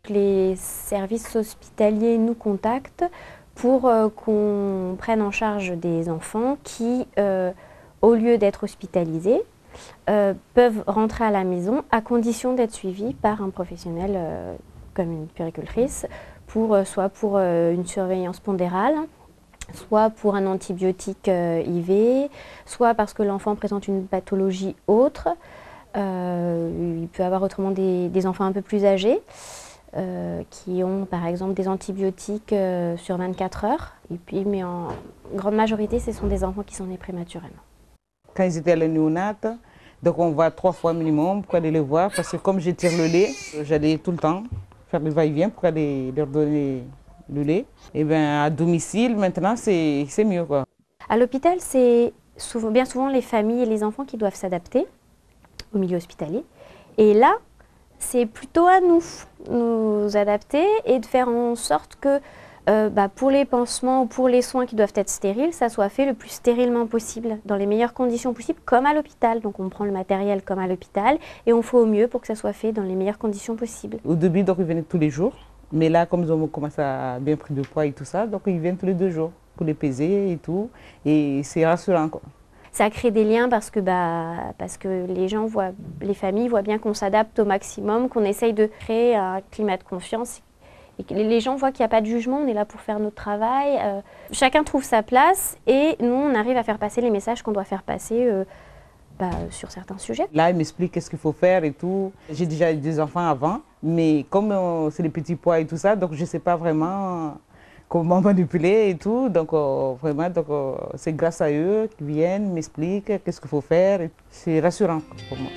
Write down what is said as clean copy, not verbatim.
Les services hospitaliers nous contactent pour qu'on prenne en charge des enfants qui, au lieu d'être hospitalisés, peuvent rentrer à la maison à condition d'être suivis par un professionnel comme une puéricultrice, soit pour une surveillance pondérale, soit pour un antibiotique IV, soit parce que l'enfant présente une pathologie autre. Il peut y avoir autrement des enfants un peu plus âgés qui ont par exemple des antibiotiques sur 24 heures. Et puis, mais en grande majorité, ce sont des enfants qui sont nés prématurément. Quand ils étaient à la néonate, donc on va 3 fois minimum pour aller les voir parce que comme je tire le lait, j'allais tout le temps faire le va-et-vient pour aller leur donner le lait. Et bien à domicile maintenant c'est mieux quoi. À l'hôpital, c'est bien souvent les familles et les enfants qui doivent s'adapter au milieu hospitalier. Et là, c'est plutôt à nous adapter et de faire en sorte que pour les pansements ou pour les soins qui doivent être stériles, ça soit fait le plus stérilement possible, dans les meilleures conditions possibles, comme à l'hôpital. Donc on prend le matériel comme à l'hôpital et on fait au mieux pour que ça soit fait dans les meilleures conditions possibles. Au début, donc ils venaient tous les jours, mais là comme ils ont commencé à bien pris de poids et tout ça, donc ils viennent tous les 2 jours pour les peser et tout, et c'est rassurant quoi. Ça crée des liens parce que les familles voient bien qu'on s'adapte au maximum, qu'on essaye de créer un climat de confiance. Et que les gens voient qu'il n'y a pas de jugement, on est là pour faire notre travail. Chacun trouve sa place et nous, on arrive à faire passer les messages qu'on doit faire passer sur certains sujets. Là, ils m'expliquent qu'est-ce qu'il faut faire et tout. J'ai déjà eu des enfants avant, mais comme c'est les petits poids et tout ça, donc je ne sais pas vraiment comment manipuler et tout. Donc vraiment, c'est grâce à eux qu'ils viennent, m'expliquent qu'est-ce qu'il faut faire. C'est rassurant pour moi.